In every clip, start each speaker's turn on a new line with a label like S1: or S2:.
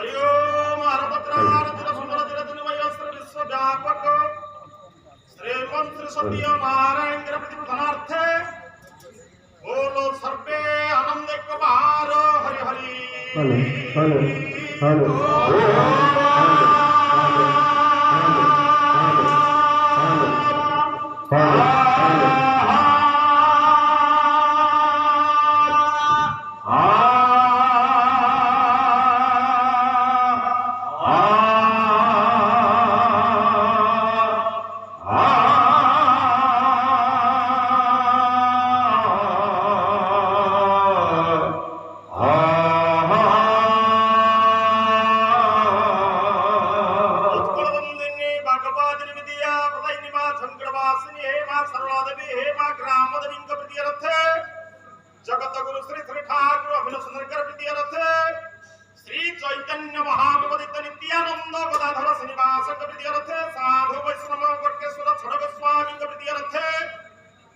S1: हरि ओम हरभद्रारतिर सुंदरतिर दिनमयस्त्र विश्वव्यापक श्रीमंत्र सत्य नारायण प्रति धनार्थे बोलो सर्वे आनंद कुमार हरि हरि
S2: हेलो
S1: जगत गुरु श्री श्री ठाकुर अभिनव सुंदरकर विद्यारथ श्री चैतन्य महाप्रबोधित नित्यानंद गदाधर श्रीनिवास विद्यारथ साधु वैष्णव कोटेश्वर छड़क स्वामी विद्यारथ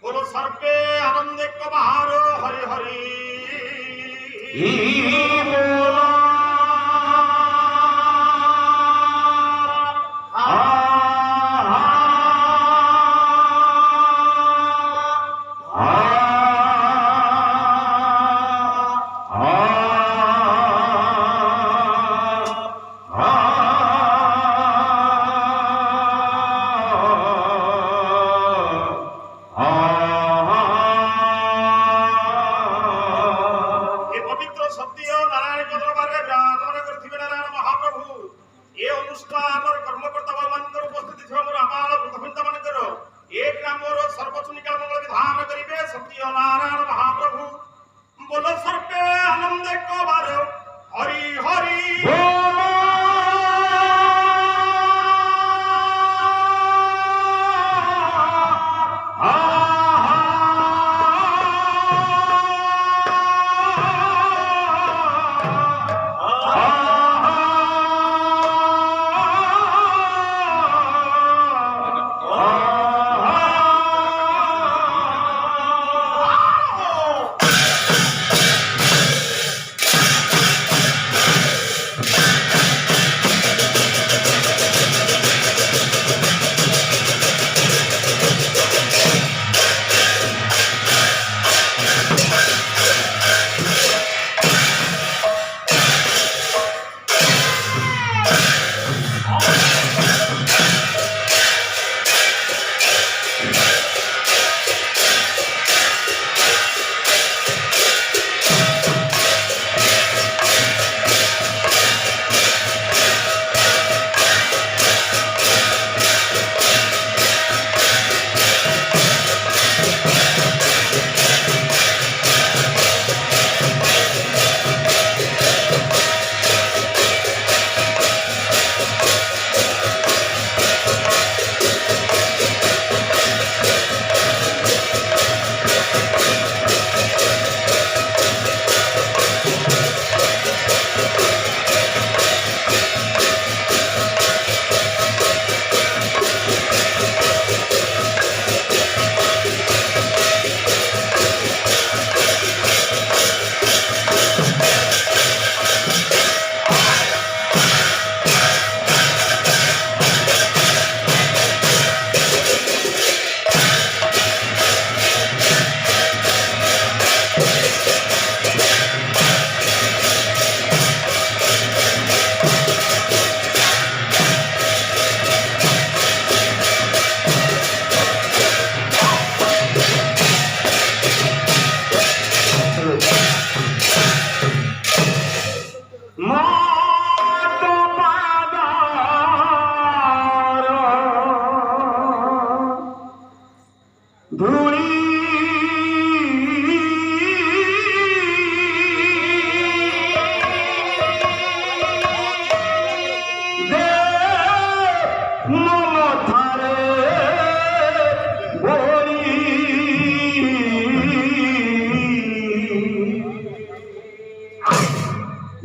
S1: बोलो सर्वे आनंद कुमार हरि हरि नारायण महाप्रभु बोलो सर्वे आनंद कुमार हरि हरि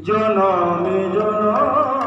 S2: জনমে জনমে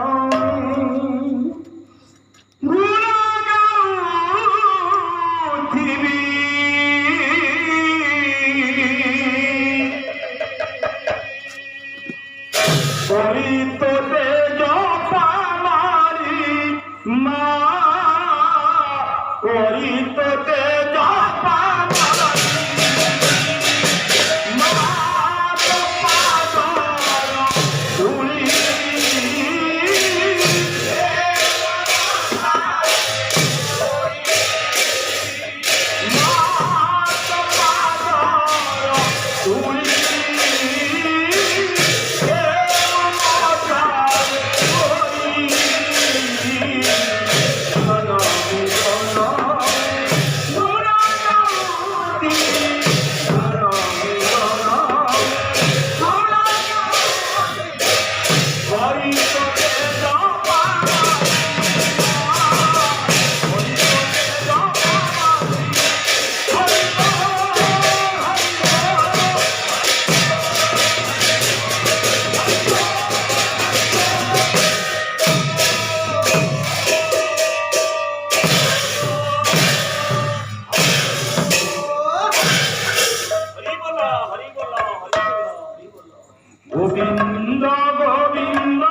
S1: গোবিন্দ গোবিন্দ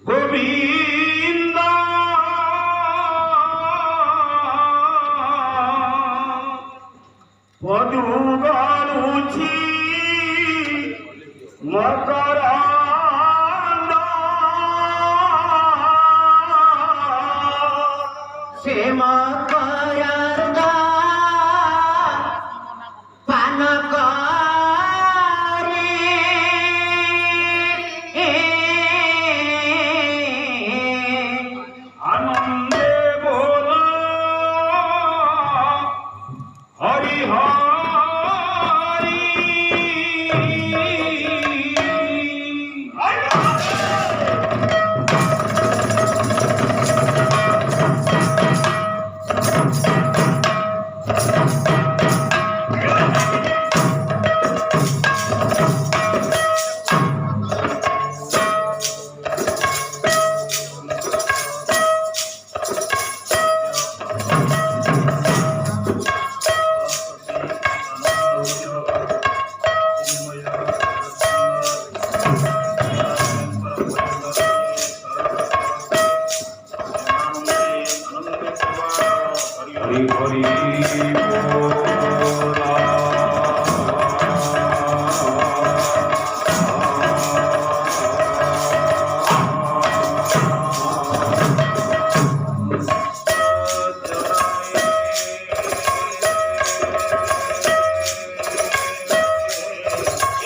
S1: গোবিন্দ পদু গলুছি মকর
S2: সে মকরান্দা পান করে
S1: আনন্দে বল হরি হরি হরি হরি হরি হরি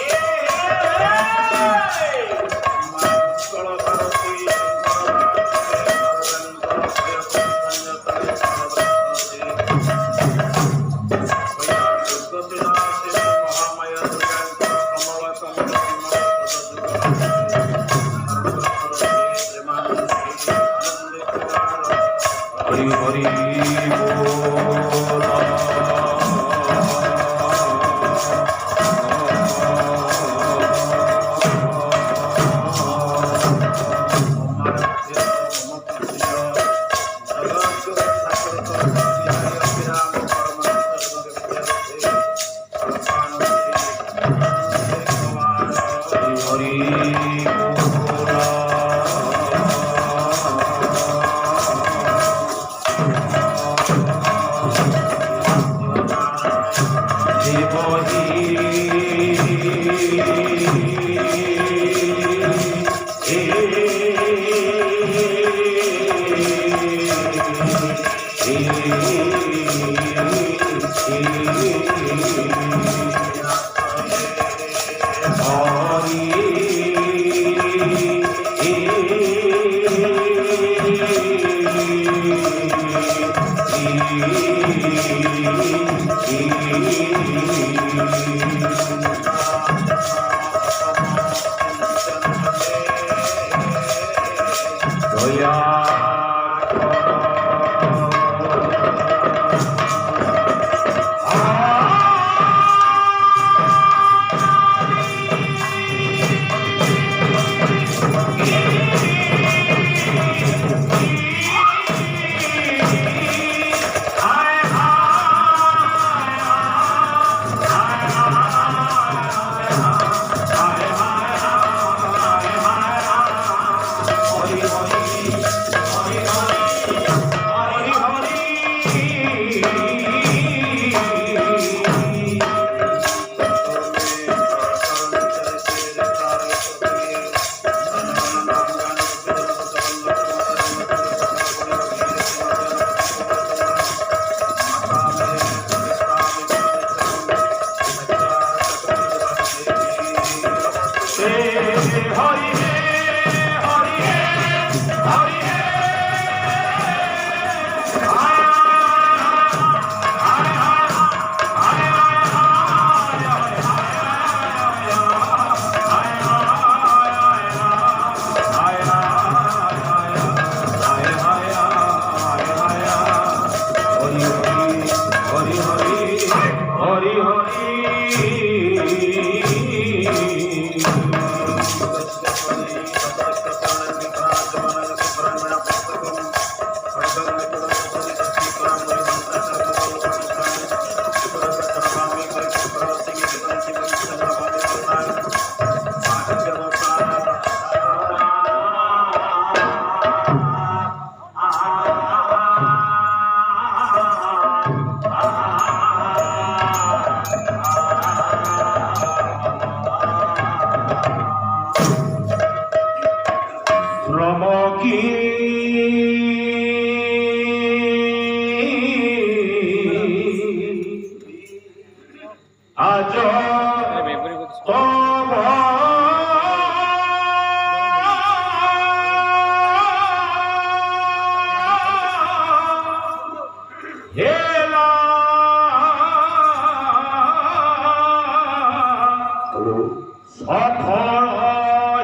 S3: সফল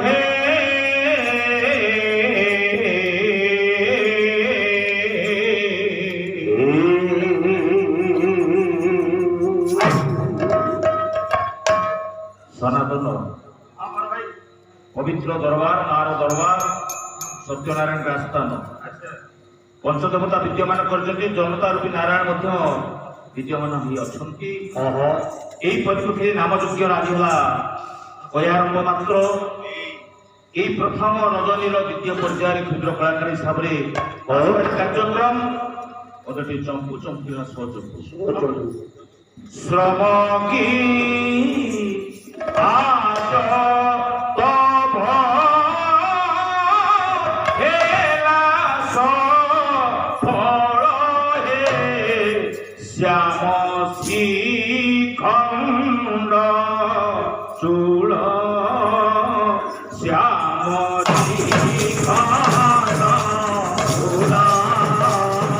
S3: হে সনাতন
S1: আমার ভাই
S3: পবিত্র দরবার মার দরবার সত্যনারায়ণ রাস্তান
S1: আচ্ছা
S3: পঞ্চদেবতা বিদ্যমান କରିଛନ୍ତି জনତା ରୂପୀ ନାରାୟଣ ମଧ୍ୟ ବିଦ୍ୟମାନ ହୋଇ ଅଛନ୍ତି এই ପରିପ୍ରେକ୍ଷୀରେ ନାମଯଜ୍ଞ ଆଜି ହେଲା କହିଆରମ୍ଭ ମାତ୍ର এই ପ୍ରଥମ ରଜନୀର ଦ୍ୱିତୀୟ ପର୍ଯ୍ୟାୟରେ କ୍ଷୁଦ୍ର କଳାକାର ହିସାବରେ କାର୍ଯ୍ୟକ୍ରମ ପଦଟି ଚମ୍ପୁ ଚମ୍ପୁର ସହଯୋଗ ଶ୍ରମ କି ଆସ ତଭ ହେଲା ସଫଳ হে শ্যাম শ্রীখণ্ড চূড় শ্যাম শ্রীখণ্ড চূড়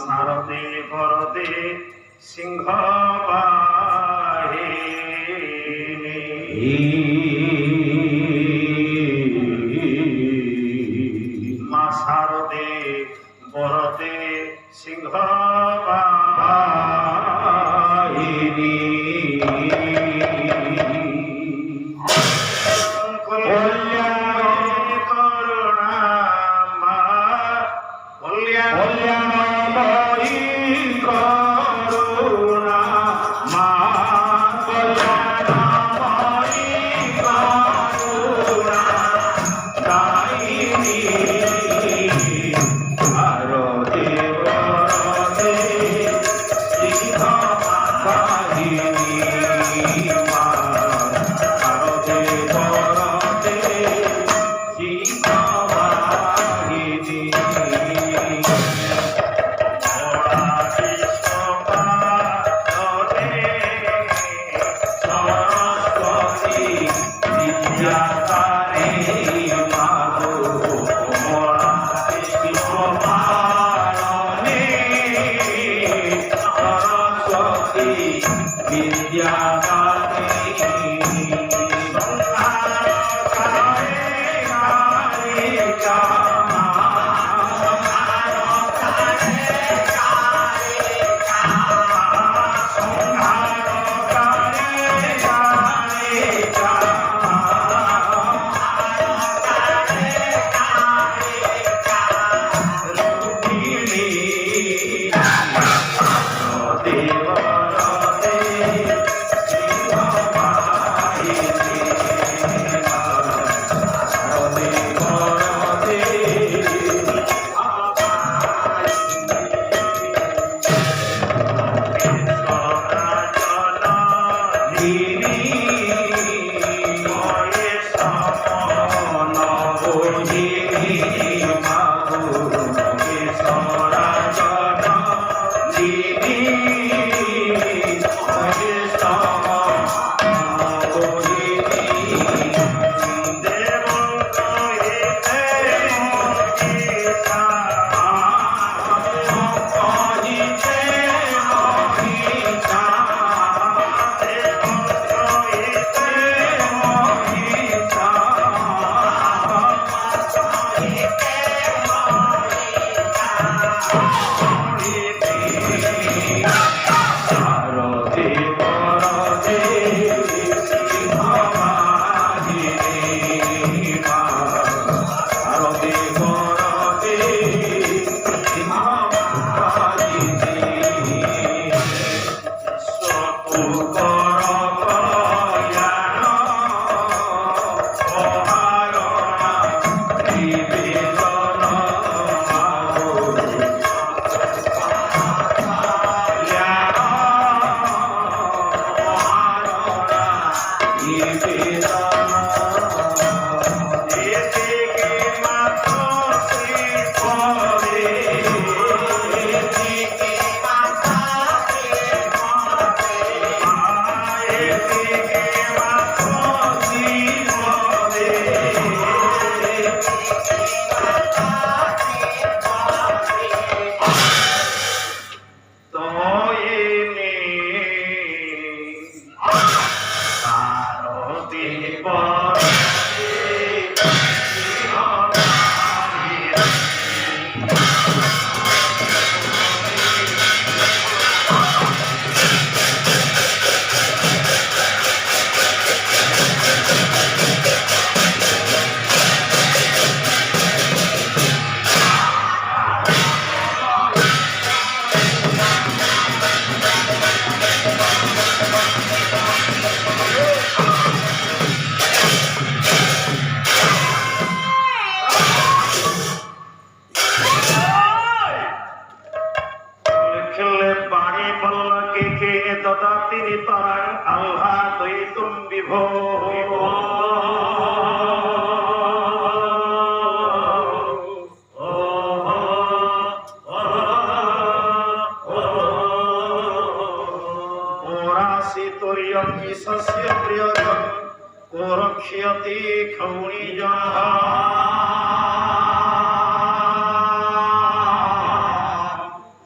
S3: শারদে বরদে সিংহ বাহিনী মা শারদে বরদে সিংহ বাহিনী কল্যাণী করুণা মা কল্যাণময়ী করুণা মা কল্যাণময়ী করুণা দায়িনী ভারতে বরদে সিংহ বাহিনী মা ভারতে বরদে সিংহ বাহিনী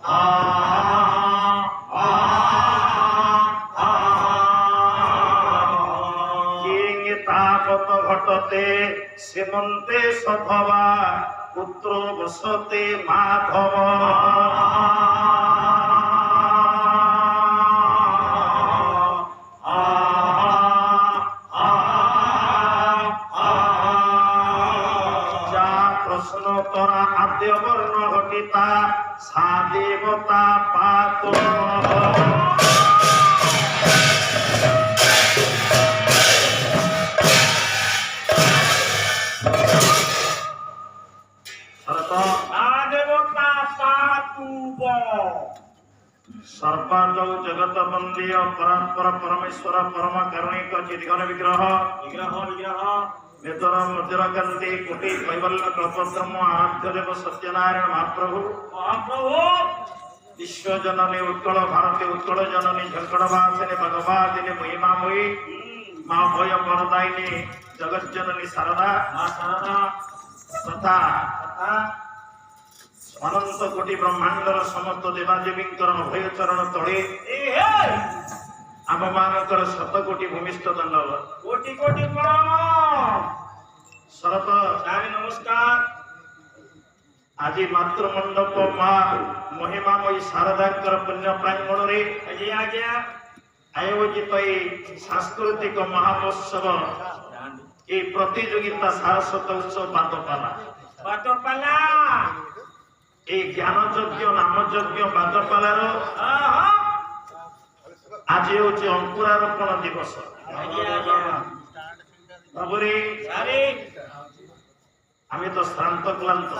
S3: Ah সন্ততে সীমন্তে সভবা পুত্র বসতে মাধব যা প্রশ্ন তোরা আদ্য বর্ণ ঘটিতা সা দেবতা পাত सर्पादौ जगत बंदीय परात्पर परमेश्वर परम कारुणिक चिद्घन विग्रह वेदर मध्यरकांति कोटि कैवल्य कल्पद्रह्म आराध्य देव सत्यनारायण महाप्रभु विश्व जननी उत्कल भारती उत्कल जननी झंकड़वासिनी भगवादिनी महिमामयी माँ भय परदायिनी जगत जननी शारदा तथा अनंत कोटि ब्रह्मांडर समस्त देवादेवींकर अभय चरण तले आम मानकर शत कोटि भूमिस्थ दंडवत
S1: कोटि कोटि प्रणाम
S3: शरत
S1: सारी नमस्कार
S3: आज मातृमंडप माँ महिमामयी शारदांकर पुण्य प्रांगण रे
S1: आज्ञा
S3: आयोजित सांस्कृतिक महोत्सव ये प्रतियोगिता सारस्वत उत्सव
S1: बाटोपाला
S3: ए ज्ञान यज्ञ नाम यज्ञ बादपालार आज होची अंकुरारोपण दिवस बाबुरी आमे तो श्रांत क्लांत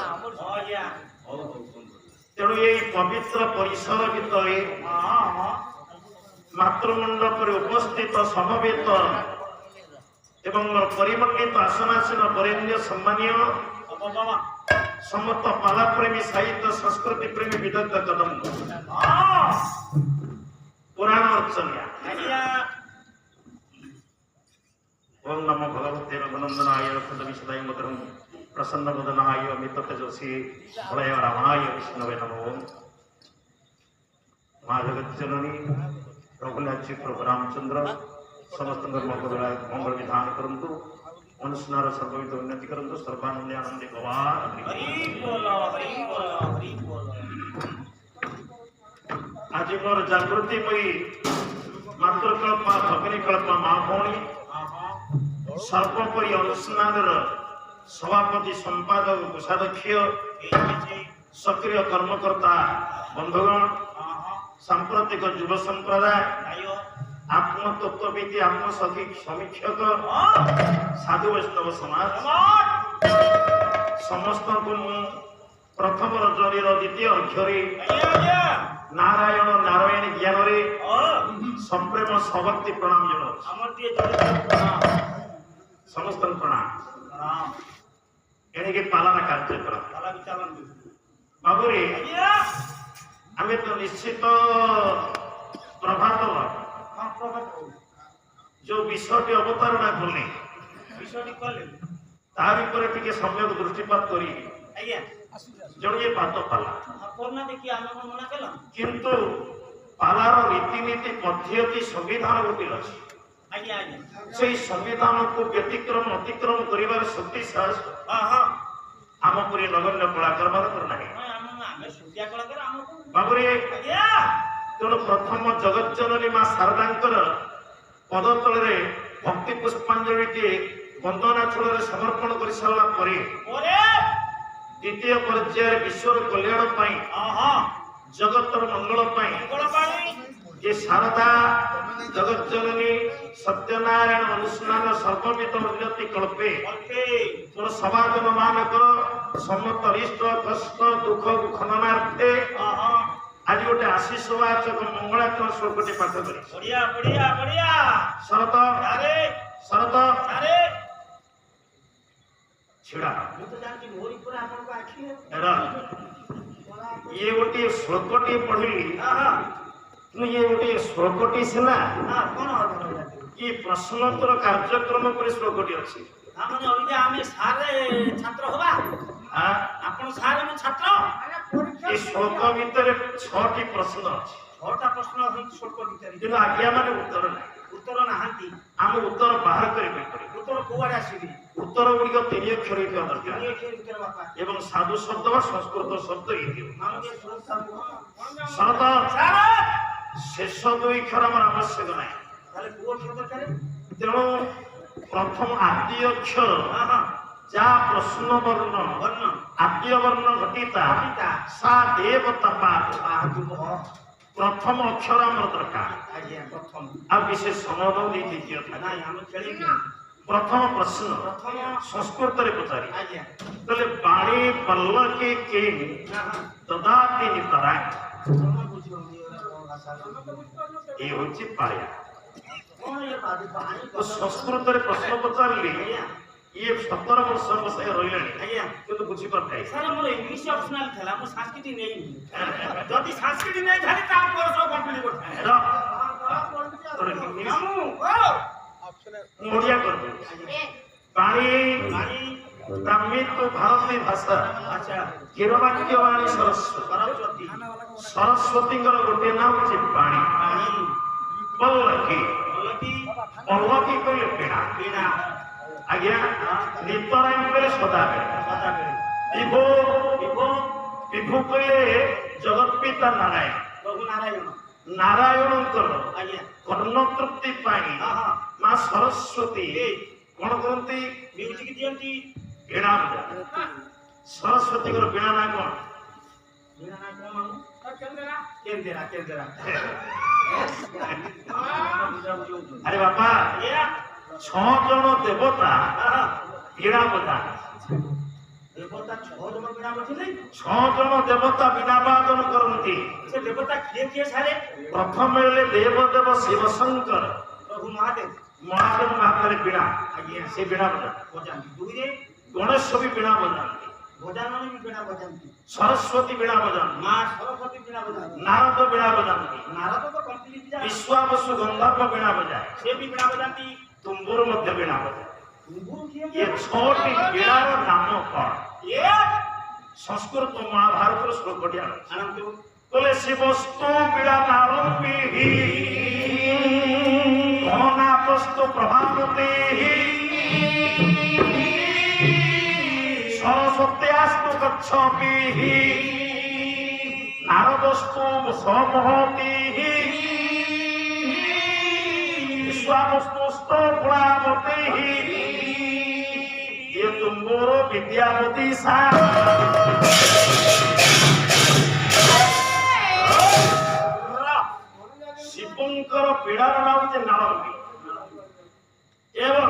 S3: तेणु ये पवित्र परिसर भितरे मातृमंडप उपस्थित समवेत एवं परिमंडित आसनासीन वरेण्य सम्मानीय समस्त पाला प्रेमी साहित्य संस्कृति प्रेमी विदग्ध कदम पुराण अर्चन्या ओम नमो भगवते रघुनंदनाय रघुविशदाय मधुरं प्रसन्न वदनाय अमित तेजस्वी भलय रामाय विष्णवे नमो माँ जगत जननी रघुनाथ जी प्रभु रामचंद्र समस्त मंगल विधान करंतु मनुष्यनार सर्वविध उन्नति करंतु सर्वानंदे आनंदे भगवान आज मोर जागृतिमयी मातृकल्पा भगिनीकल्पा माँ भौणी सर्वोपरि अनुष्ठान सभापति संपादक कोषाध्यक्ष सक्रिय कर्मकर्ता बंधुगण सांप्रतिक युव संप्रदाय आत्मतत्वविद आत्मसखी समीक्षक साधु वैष्णव समाज समस्त को प्रथम रजनीर द्वितीय अक्षरे नारायण नारायण ज्ञान रे संप्रेम सभक्ति प्रणाम जन समस्त प्रणाम एणिके पालना कार्यक्रम बाबुरे आम तो निश्चित प्रभात जो विषय अवतारणा कले तार सम्यक दृष्टिपात करी जन ये बात पाला किंतु पालार रीतिनीति पद्धति संविधान गोटे अच्छी से संविधान को व्यतिक्रम अतिक्रम कर शक्ति साहस आम पूरी नगण्य कलाकार ना बाबुरे तेणु प्रथम जगत जननी माँ शारदांकर पद तले भक्ति पुष्पांजलि वंदना छल समर्पण कर सारा द्वितीय पर्याय विश्वर कल्याण जगतर मंगल ये शारदा जगत जननी सत्यनारायण अनुष्ठान सर्वविध उन्नति कल्पे तोर समागम मानक समस्त अरिष्ट कष्ट दुख खननार्थे आज गोटे आशीषवाचक मंगलाचरण श्लोकटी पाठ करी शरत शरत छिड़ा ये गोटे श्लोकटी पढ़ी ये गोटे श्लोकटी सिना ये प्रश्नोत्तर कार्यक्रम पर श्लोकटी अच्छी ये श्लोक भितर 6टी प्रश्न अच्छी
S4: ଛଅଟା ପ୍ରଶ୍ନ ସୋଟ ଭିତରେ
S3: କିନ୍ତୁ ଆଜ୍ଞା ମାନେ ଉତ୍ତର ନାହିଁ।
S4: ଉତ୍ତର ନାହାନ୍ତି।
S3: ଆମେ ଉତ୍ତର ବାହାର କରିପାରିବୁ।
S4: ଉତ୍ତର କୁଆଡେ ଆସିବି?
S3: ଉତ୍ତର ଗୁଡ଼ିକ 3 ଅକ୍ଷର ହେଇଥିବା ଦରକାର
S4: ଉତ୍ତର ବାପା
S3: ଏବଂ ସାଧୁ ଶବ୍ଦ ବା ସଂସ୍କୃତ ଶବ୍ଦ ହେଇଥିବ। ଶରତ ଶେଷ 2 ଅକ୍ଷର ଆମର ଆବଶ୍ୟକ ନାହିଁ।
S4: ତାହେଲେ ପୁଅ ଅକ୍ଷର ଦରକାର।
S3: ତେଣୁ ପ୍ରଥମ ଆଦି ଅକ୍ଷର ଯାହା ପ୍ରଶ୍ନ ବର୍ଣ୍ଣ ଆଦ୍ୟ ବର୍ଣ୍ଣ ଘଟିତା ସା ଦେବତା ପାଠ ପ୍ରଥମ ଅକ୍ଷର ଆମର ଦରକାର।
S4: ଆଜ୍ଞା ପ୍ରଥମ
S3: ଆଉ ବିଶେଷ ସମୟ ଦେଇ ଦ୍ୱିତୀୟ
S4: ନାଇଁ ଆମେ ଖେଳିବୁ।
S3: ପ୍ରଥମ ପ୍ରଶ୍ନ
S4: ପ୍ରଥମ
S3: ସଂସ୍କୃତରେ ପଚାରି
S4: ଆଜ୍ଞା
S3: ତାହେଲେ ବାଣୀ ପଲ୍ଲକେ କେହି ଦଦାତି ନିତରା
S4: କଣ ବୁଝିବନି କଣ ଭାଷା
S3: ଏ ହେଉଛି ପାଳିଆ।
S4: କଣ ଇଏ ବାଦି ପାଣି
S3: ତ ସଂସ୍କୃତରେ ପ୍ରଶ୍ନ ପଚାରିଲି ଇଏ 17 ବର୍ଷ ବସାଇ ରହିଲାଣି
S4: ଆଜ୍ଞା
S3: କିନ୍ତୁ ବୁଝିପାରୁନାହିଁ।
S4: ସାର୍ ମୋର ଇଂଲିଶ ଅପସନାଲ ଥିଲା ମୁଁ ସଂସ୍କୃତି ନେଇନି। ଯଦି ସଂସ୍କୃତି ନେଇଥାନ୍ତି ତା ପରେ ସବୁ କମ୍ପ୍ଲିଟ କରିଥାନ୍ତି।
S3: ଓଡ଼ିଆ କରିଦେବି ପାଣି ବ୍ରାହ୍ମୀ ତ ଭାରତୀୟ ଭାଷା
S4: ଆଚ୍ଛା
S3: ଗିରବାକ୍ୟ ବାଣୀ ସରସ୍ୱତୀ ସରସ୍ୱତୀଙ୍କର ଗୋଟିଏ ନାମ ହେଉଛି ପାଣି। ପଲ୍ଲକି ପଲ୍ଲକି କହିଲେ ପୀଡ଼ା ଆଜ୍ଞା ନିତରାଇ କହିଲେ ସଦାବେଳେ ବିଭୁ ବିଭୁ କହିଲେ ଜଗତ ପିତା ନାରାୟଣ
S4: ପ୍ରଭୁ ନାରାୟଣ
S3: ନାରାୟଣଙ୍କର
S4: ଆଜ୍ଞା
S3: କର୍ଣ୍ଣ ତୃପ୍ତି ପାଇଁ ମା ସରସ୍ୱତୀ କଣ କରନ୍ତି?
S4: ମ୍ୟୁଜିକ ଦିଅନ୍ତି।
S3: ବୀଣା ବଜା ସରସ୍ୱତୀଙ୍କର ବୀଣା ନା କଣ?
S4: ବୀଣା ନା କଣ ମାମୁ? କେନ୍ଦେରା କେନ୍ଦେରା
S3: ଆରେ ବାପା 6 ଜଣ ଦେବତା ବୀଣା ବଜା
S4: ଦେବତା 6 ଜଣ ବୀଣା ବଜାଇଲେ
S3: 6 ଜଣ ଦେବତା ବୀଣା ବାଦନ କରନ୍ତି।
S4: ସେ ଦେବତା କିଏ ସାରେ?
S3: ପ୍ରଥମେ ହେଲେ ଦେବଦେବ ଶିବ ଶଙ୍କର
S4: ପ୍ରଭୁ ମହାଦେବ
S3: ମହାଦେବ ହାତରେ ବୀଣା
S4: ଆଜ୍ଞା
S3: ସେ ବୀଣା ବଜା
S4: ବଜାନ୍ତି। ଦୁଇରେ
S3: ଗଣେଶ ବି ବୀଣା ବଜାନ୍ତି
S4: ଗଜାନନ ବି ବୀଣା ବଜାନ୍ତି।
S3: ସରସ୍ୱତୀ ବୀଣା ବଜାନ୍ତି
S4: ମା ସରସ୍ୱତୀ ବୀଣା ବଜାନ୍ତି।
S3: ନାରଦ ବୀଣା ବଜାନ୍ତି
S4: ନାରଦ ତ କମ୍ପ୍ଲିଟ ଯା
S3: ବିଶ୍ୱାବସୁ ଗନ୍ଧର୍ବ ବୀଣା ବଜାଏ
S4: ସେ ବି ବୀଣା ବଜାନ୍ତି।
S3: ତୁମ୍ବୁରୁ ମଧ୍ୟ ବୀଣା ବଜାଏ।
S4: ତୁମ୍ବୁରୁ କିଏ?
S3: ଏ 6ଟି ବୀଣାର ନାମ କଣ?
S4: ଏ
S3: ସଂସ୍କୃତ ମହାଭାରତର ଶ୍ଲୋକଟି
S4: ଆଣନ୍ତୁ
S3: କହିଲେ ଶିବସ୍ତୁ ବୀଣା ନାରମ୍ବି ଗଣନାଥସ୍ତୁ ପ୍ରଭାବତୀ ସରସ୍ୱତ୍ୟାସ୍ତୁ ଗଚ୍ଛପି ନାରଦସ୍ତୁ ସମହତି ବିଶ୍ୱାବସ୍ତୁସ୍ତୁ ଗୁଣାବତୀ ଇଏ ତୁମ୍ବର ବିଦ୍ୟାପତି ସା ଶିବଙ୍କର ପୀଡ଼ାର ନାମ ହେଉଛି ନାରମ୍ବି ଏବଂ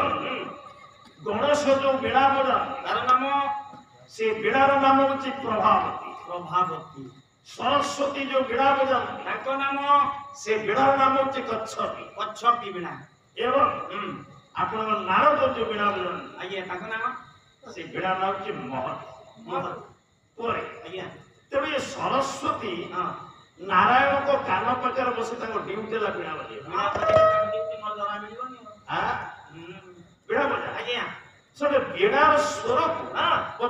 S3: ଗଣେଶ ଯୋଉ ବୀଣା ବଜାନ୍ତି
S4: ତାର ନାମ
S3: ସେ ବୀଣାର ନାମ ହେଉଛି ପ୍ରଭାବତୀ।
S4: ପ୍ରଭାବତୀ।
S3: ସରସ୍ୱତୀ ଯୋଉ ବୀଣା ବଜାନ୍ତି
S4: ତାଙ୍କ ନାମ
S3: ସେ ବୀଣାର ନାମ ହେଉଛି କଚ୍ଛପୀ।
S4: କଚ୍ଛପୀ ବୀଣା।
S3: ଏବଂ ଆପଣଙ୍କ ନାରଦ ଯୋଉ ବୀଣା ବଜାନ୍ତି
S4: ଆଜ୍ଞା ତାଙ୍କ ନାମ
S3: ସେ ବୀଣା ନାମ ହେଉଛି ମହତୀ। ପରେ
S4: ଆଜ୍ଞା
S3: ତେଣୁ ଏ ସରସ୍ୱତୀ ନାରାୟଣଙ୍କ କାନ ପାଖରେ ବସି ତାଙ୍କ ଡ୍ୟୁଟି ହେଲା ବୀଣା ବଜାଇବା। ବୀଣା ବଜା
S4: ଆଜ୍ଞା
S3: ସେଟା ବୀଣାର ସ୍ୱରକୁ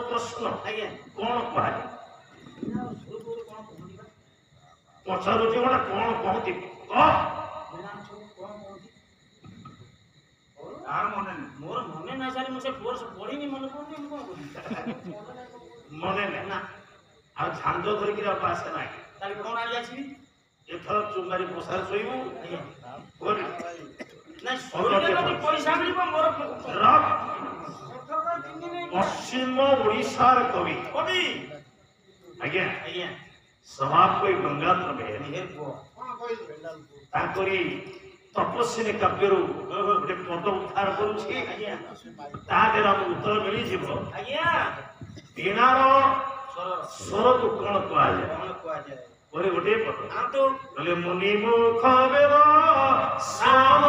S3: ପ୍ରଶ୍ନ
S4: ଆଜ୍ଞା
S3: କଣ କୁହାଯାଏ?
S4: କଣ କହନ୍ତି ବା?
S3: ପଚାରୁଛି ଗୋଟେ କଣ କହନ୍ତି କହ।
S4: ମୋର ମନେ ନାହିଁ ସାର୍ ମୁଁ ସେ କୋର୍ସ ପଢିନି ମନେ ପଡୁନି ମୁଁ କଣ କରିବି?
S3: ମନେ ନାହିଁ ନା ଆଉ ଝାଞ୍ଜ ଧରିକିରି ଆଉ ଆସେ ନାହିଁ।
S4: ତାହେଲେ କଣ ଆଣି ଆସିବି?
S3: ଏଥର ଚୁମ୍ବାରି ପୋଷାରେ ଶୋଇବୁ
S4: ନାଇଁ ଶୋଇଲେ ଯଦି ପଇସା ମିଳିବ ମୋର
S3: ପଶ୍ଚିମ ଓଡ଼ିଶାର କବି
S4: କବି
S3: ଆଜ୍ଞା
S4: ଆଜ୍ଞା
S3: ସଭାପତି ଗଙ୍ଗାଧର ମେହେର ତାଙ୍କରି ତପସ୍ୱିନୀ କାବ୍ୟରୁ ଗୋଟେ ପଦ ଉଦ୍ଧାର କରୁଛି।
S4: ଆଜ୍ଞା
S3: ତା ଦେହରେ ଆମକୁ ଉତ୍ତର ମିଳିଯିବ।
S4: ଆଜ୍ଞା
S3: ବୀଣାର ସ୍ୱରକୁ କଣ କୁହାଯାଏ?
S4: କଣ କୁହାଯାଏ?
S3: ପରେ ଗୋଟିଏ ପଦ
S4: ଆଣନ୍ତୁ
S3: କହିଲେ ମୁନି ମୁଖ ବେଦ ସ୍ୱର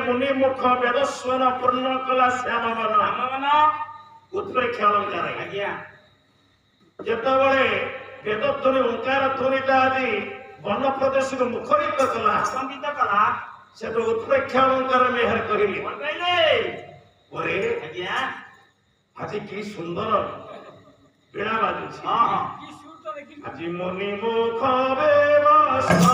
S3: ମୁନି ମୁଖ ବେଦସ୍ୱନ ପୂର୍ଣ୍ଣ କଲା ଶ୍ୟାମ ବନ
S4: ଆମମାନ
S3: ଉତ୍ପ୍ରେକ୍ଷା ଅଳଙ୍କାର
S4: ଆଜ୍ଞା
S3: ଯେତେବେଳେ ବେଦଧ୍ୱନି ଓଙ୍କାର ଧ୍ୱନିଟା ଆଜି ବନ ପ୍ରଦେଶକୁ ମୁଖରିତ କଲା
S4: ସଙ୍ଗୀତ କଲା
S3: ସେଠୁ ଉତ୍ପ୍ରେକ୍ଷା ଅଳଙ୍କାର ମେହର କହିଲେ
S4: କଣ କହିଲେ
S3: ପରେ
S4: ଆଜ୍ଞା
S3: ଆଜି କି ସୁନ୍ଦର ବୀଣା ବାଜୁଛି
S4: ହଁ ହଁ
S3: ଆଜି ମୁନି ମୁଖ ବେଦସ୍ୱନ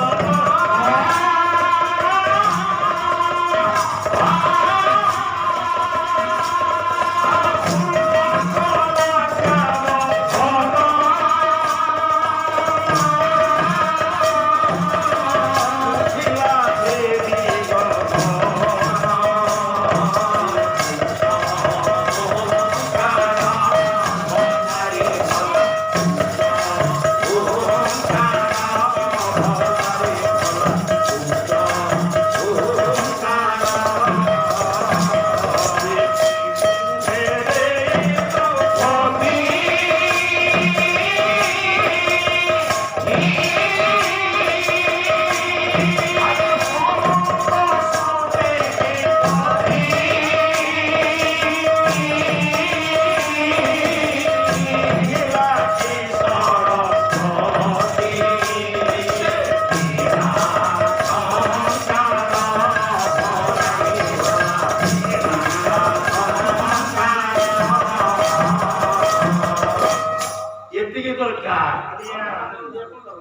S3: ଏତିକି ଦରକାର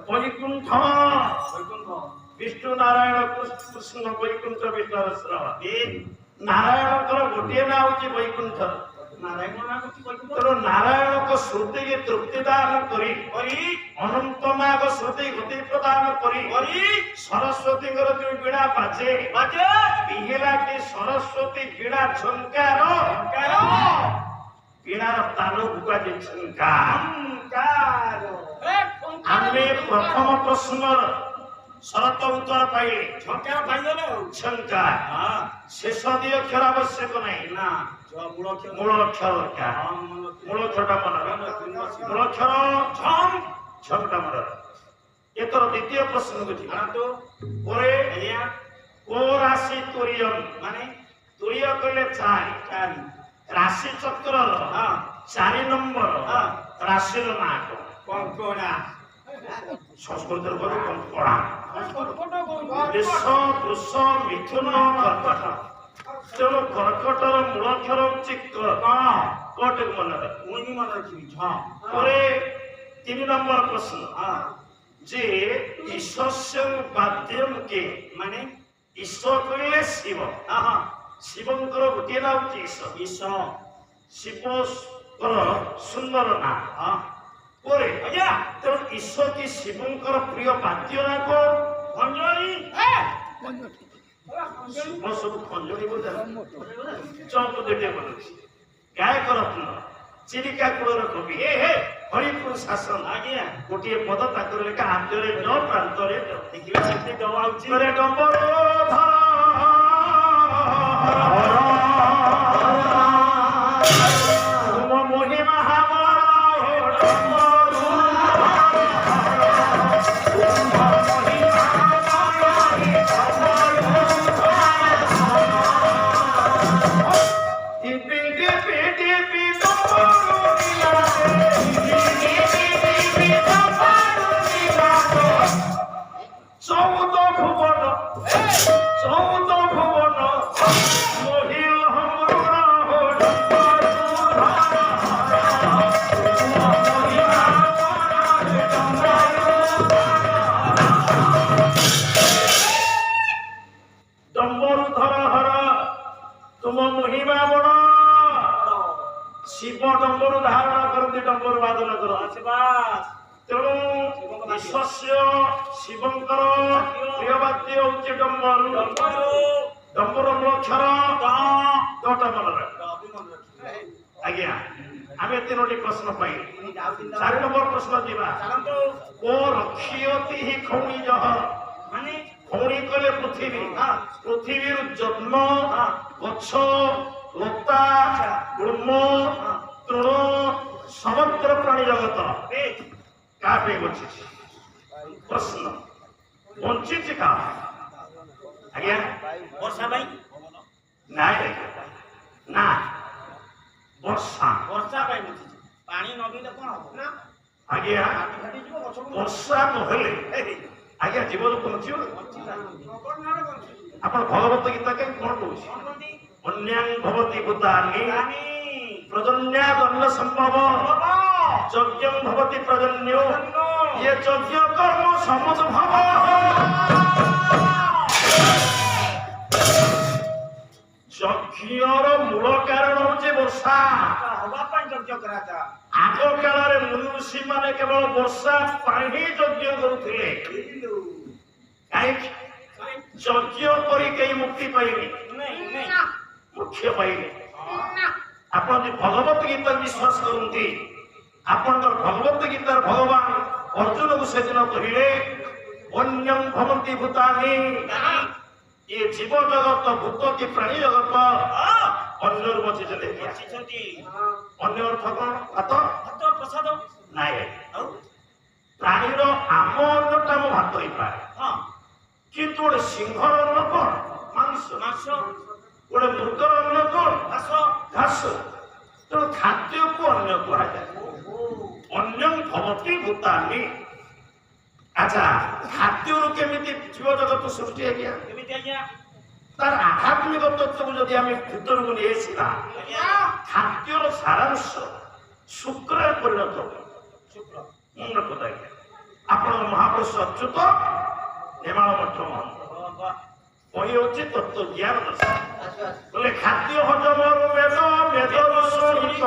S3: ବୈକୁଣ୍ଠ ବିଷ୍ଣୁ ନାରାୟଣ କୃଷ୍ଣ ବୈକୁଣ୍ଠ ବିଷ୍ଣୁ ଶ୍ରବ ନାରାୟଣଙ୍କର ଗୋଟିଏ ନାଁ ହଉଛି ବୈକୁଣ୍ଠ ତେଣୁ ନାରାୟଣଙ୍କ ଶ୍ରୁତିକି ତୃପ୍ତି ଦାନ କରି ଅନନ୍ତ ନାଗ ଶ୍ରୁତି ଗତି ପ୍ରଦାନ କରି ସରସ୍ୱତୀଙ୍କର ଯୋଉ ବୀଣା ବାଜେ ପିହିଲା କି ସରସ୍ୱତୀ ବୀଣା ଝଙ୍କାର ବୀଣାର ତାନ ବୁକାଜି ଝଙ୍କାର ଆମେ ପ୍ରଥମ ପ୍ରଶ୍ନର ଶରତ ଉତ୍ତର ପାଇଲେ
S4: ଝଙ୍କାର ପାଇଗଲେ
S3: ଝଙ୍କାର ଶେଷ ଦି ଅକ୍ଷର ଆବଶ୍ୟକ ନାହିଁ
S4: ନା ମୂଳ
S3: ମୂଳ ଅକ୍ଷର ଦରକାର ମୂଳ ଅକ୍ଷରଟା ମନେ ମୂଳ ଅକ୍ଷର ଝମ୍ ଝମ୍ଟା ମନେ ଏଥର ଦ୍ୱିତୀୟ ପ୍ରଶ୍ନକୁ ଯିବା ପରେ ଓ ରାଶି ତୁରିୟ
S4: ମାନେ
S3: ତୁରିୟ କହିଲେ ଚାରି ରାଶି ଚକ୍ରର 4 ନମ୍ବର ରାଶିର ନାଁ
S4: କଙ୍କଡା
S3: ସଂସ୍କୃତରେ କହିଲେ କଙ୍କଡା ବୃଷ ବୃଷ ମିଥୁନ କର୍କଟ ତେଣୁ କର୍କଟର ମୂଳ ଅକ୍ଷର ହଉଛି କଟକୁ ମନେ ରଖିବି ପରେ 3 ନମ୍ବର ପ୍ରଶ୍ନ ଯେ ଈଶ୍ୱସ୍ୟ ବାଦ୍ୟମ୍ କେ ମାନେ ଈଶ୍ୱର କହିଲେ ଶିବ ଶିବଙ୍କର ଗୋଟିଏ ନାଁ ହଉଛି ଈଶ ଶିବଙ୍କର ସୁନ୍ଦର ନାଁ ପରେ ତେଣୁ ଈଶ କି ଶିବଙ୍କର ପ୍ରିୟ ବାଦ୍ୟ ନାଁ କଣ ଖଞ୍ଜଣି ଶିବ ସବୁ ଖଞ୍ଜଣି ବୋଧେ ଚମ୍ପ ଦୁଇଟା ବନୁଛି ଗାୟକ ରତ୍ନ ଚିଲିକା କୂଳର କବି ହରିପୁର ଶାସନ ଆଜ୍ଞା ଗୋଟିଏ ପଦ ତାଙ୍କର ଲେଖା ହାତରେ ନ ପ୍ରାନ୍ତରେ ଦେଖିବା କେମିତି ଡବାଉଛି ଡମ୍ବର ତୁମ ମହିମା ଶିବ ଡମ୍ବରୁ ଧାରଣ କରନ୍ତି ଡମ୍ବରୁ ବାଦନ କରନ୍ତି ତେଣୁ ଈଶ୍ୱସ୍ୟ ଶିବଙ୍କର ପ୍ରିୟ ବାଦ୍ୟ ହଉଛି ଡମ୍ବରୁ ଡମ୍ବର ଅକ୍ଷର ଦଟ ମନରେ ଆଜ୍ଞା ଆମେ 3ଟି ପ୍ରଶ୍ନ ପାଇଲେ 4 ନମ୍ବର ପ୍ରଶ୍ନ ଯିବା ଓ ରକ୍ଷିୟତି ହି ଖୌଣିଜ ମାନେ ଖୌଣି କଲେ ପୃଥିବୀ ପୃଥିବୀରୁ ଜନ୍ମ ଗଛ ଲତା ଗୁଳ୍ମ ତୃଣ ସମଗ୍ର ପ୍ରାଣୀ ଜଗତ କାହା ପାଇଁ ବଞ୍ଚିଛି ପ୍ରଶ୍ନ ବଞ୍ଚିଛି କାହା ଆଜ୍ଞା
S4: ବର୍ଷା ପାଇଁ
S3: ନାଇଁ ନା ବର୍ଷା
S4: ବର୍ଷା ପାଇଁ ବୁଝିଛି ପାଣି ନଦିଲେ କଣ ହବ ନା
S3: ଆଜ୍ଞା
S4: ପାଣି ଫାଟିଯିବ ଗଛକୁ
S3: ବର୍ଷା ନହେଲେ ଆଜ୍ଞା ଜୀବନ ବଞ୍ଚିବ
S4: ବଞ୍ଚିଲା
S3: ଆପଣ ଭଗବତ ଗୀତା କାହିଁ କଣ କହୁଛି ଅନ୍ୟାଂ ଭବତି ଭୂତାନି ପ୍ରଜନ୍ୟା ଦଣ୍ଡ ସମ୍ଭବ ଯଜ୍ଞଂ ଭବତି ପ୍ରଜନ୍ୟୋ ଇଏ ଯଜ୍ଞ କର୍ମ ସମୁଦ୍ଭବ ଯଜ୍ଞର ମୂଳ କାରଣ ହଉଛି ବର୍ଷା
S4: ହବା ପାଇଁ ଯଜ୍ଞ କରାଯାଏ
S3: ଆଗ କାଳରେ ମୁନି ଋଷି ମାନେ କେବଳ ବର୍ଷା ପାଇଁ ହିଁ ଯଜ୍ଞ କରୁଥିଲେ କାହିଁକି ଯଜ୍ଞ କରି କେହି ମୁକ୍ତି ପାଇଲେ ମୁଖ୍ୟ ପାଇଲେ ଆପଣ ଯଦି ଭଗବତ ଗୀତା ବିଶ୍ୱାସ କରନ୍ତି ଆପଣଙ୍କର ଭଗବତ ଗୀତାର ଭଗବାନ ଅର୍ଜୁନକୁ ସେଦିନ କହିଲେ ଅନ୍ୟଂ ଭବନ୍ତି ଭୂତାନି ଏ ଜୀବ ଜଗତ ଭୂତ କି ପ୍ରାଣୀ ଜଗତ ଅନ୍ୟରୁ ବଞ୍ଚିଛନ୍ତି ଅନ୍ୟ ଅର୍ଥ କଣ ଭାତ
S4: ପ୍ରସାଦ
S3: ନାଇଁ ପ୍ରାଣୀର ଆମ ଅନ୍ନଟା ଆମ ଭାତ ହେଇପାରେ କିନ୍ତୁ ଗୋଟେ ସିଂହର ଅନ୍ନ କଣ ମାଂସ ଗୋଟେ ମୃଗର ଅନ୍ନ କଣ ଘାସ ତେଣୁ ଖାଦ୍ୟକୁ ଅନ୍ୟ କୁହାଯାଏ ଅନ୍ୟଂ ଭବତି ଭୂତାନି ଆଚ୍ଛା ଖାଦ୍ୟରୁ କେମିତି ଜୀବ ଜଗତ ସୃଷ୍ଟି ଆଜ୍ଞା
S4: କେମିତି ଆଜ୍ଞା
S3: ତାର ଆଧ୍ୟାତ୍ମିକ ତତ୍ତ୍ୱକୁ ଯଦି ଆମେ ଭିତରକୁ ନେଇ ଆସିବା ଖାଦ୍ୟର ସାରାଂଶ ଶୁକ୍ରରେ ପରିଣତ ଆପଣ ମହାପୁରୁଷ ଅଚ୍ୟୁତ ନେମାଳ ମଠ କହି ହଉଛି ତତ୍ତ୍ୱ ଜ୍ଞାନ ଦର୍ଶନ ବୋଲେ ଖାଦ୍ୟ ହଜମରୁ ବେଦ ବେଦରୁ ସହିତ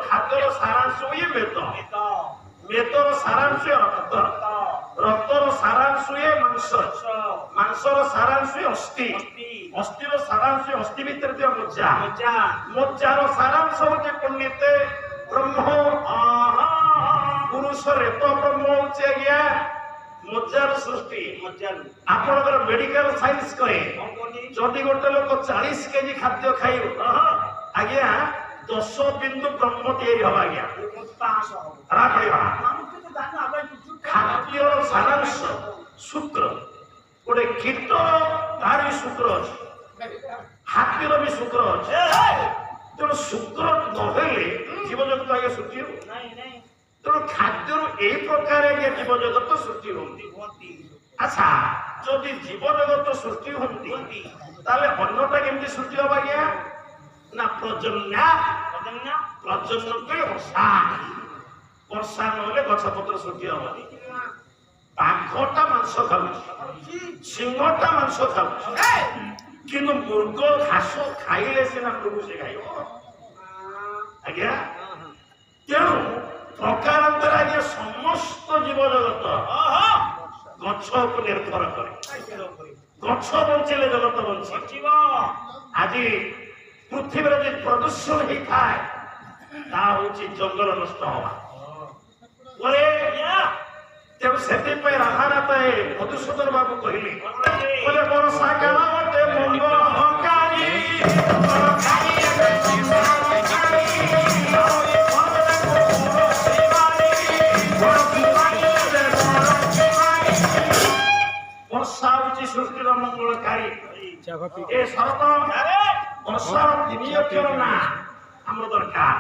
S3: ଖାଦ୍ୟର ସାରାଂଶ ହୁଏ ବେଦ ବେଦର ସାରାଂଶ ରକ୍ତ ରକ୍ତର ସାରାଂଶ ହୁଏ ମାଂସ ମାଂସର ସାରାଂଶ ହୁଏ ଅସ୍ଥି ଅସ୍ଥିର ସାରାଂଶ ଅସ୍ଥି ଭିତରେ ଥିବା ମଜ୍ଜା ମଜ୍ଜାର ସାରାଂଶ ହଉଛି ପଣ୍ଡିତ ବ୍ରହ୍ମ ପୁରୁଷ ରେତ ବ୍ରହ୍ମ ହଉଛି ଆଜ୍ଞା ମଜ୍ଜାର ସୃଷ୍ଟି ଆପଣଙ୍କର ମେଡିକାଲ ସାଇନ୍ସ କହେ ଯଦି ଗୋଟେ ଲୋକ 40 କେଜି ଖାଦ୍ୟ ଖାଇବ ଆଜ୍ଞା 10 ବିନ୍ଦୁ ବ୍ରହ୍ମ ତିଆରି ହବ ଆଜ୍ଞା ଖାଦ୍ୟର ସାରାଂଶ ଶୁକ୍ର ଗୋଟେ କୀଟ ତାର ବି ଶୁକ୍ର ଅଛି ହାତୀର ବି ଶୁକ୍ର ଅଛି ତେଣୁ ଶୁକ୍ର ନହେଲେ ଜୀବଜଗତ ଆଜ୍ଞା ସୃଷ୍ଟି ହବ ତେଣୁ ଖାଦ୍ୟରୁ ଏଇ ପ୍ରକାର ଆଜ୍ଞା ଜୀବଜଗତ ସୃଷ୍ଟି ହୁଅନ୍ତି ଆଚ୍ଛା ଯଦି ଜୀବଜଗତ ସୃଷ୍ଟି ହୁଅନ୍ତି ତାହେଲେ ଅନ୍ୟଟା କେମିତି ସୃଷ୍ଟି ହବ ଆଜ୍ଞା ନା ପ୍ରଜନ୍ୟ ବର୍ଷା ନହେଲେ ଗଛ ପତ୍ର ସୃଷ୍ଟି ହବନି ବାଘଟା ମାଂସ ଖାଉଛି ସିଂହଟା ମାଂସ ଖାଉଛି କିନ୍ତୁ ମୃଗ ଘାସ ଖାଇଲେ ସିନା ମୃଗ ସେ ଖାଇବ ଆଜ୍ଞା ତେଣୁ ପ୍ରକାରାନ୍ତରେ ଆଜ୍ଞା ସମସ୍ତ ଜୀବ ଜଗତ ଗଛ ଉପରେ ନିର୍ଭର କରେ ଗଛ ବଞ୍ଚିଲେ ଜଗତ ବଞ୍ଚିବ ଆଜି ପୃଥିବୀରେ ଯଦି ପ୍ରଦୂଷଣ ହେଇଥାଏ ତାହା ହଉଛି ଜଙ୍ଗଲ ନଷ୍ଟ ହବା ତେଣୁ ସେଥିପାଇଁ ରାଧାନାଥ ମଧୁସୂଦନ ବାବୁ କହିଲେ ବର୍ଷା କାଳ ଗୋଟେ ମଙ୍ଗଳକାରୀ ବର୍ଷା ହଉଛି ସୃଷ୍ଟିର ମଙ୍ଗଳକାରୀ ଏ ଶରତ ବର୍ଷାର 3 ଅକ୍ଷର ନା ଆମର ଦରକାର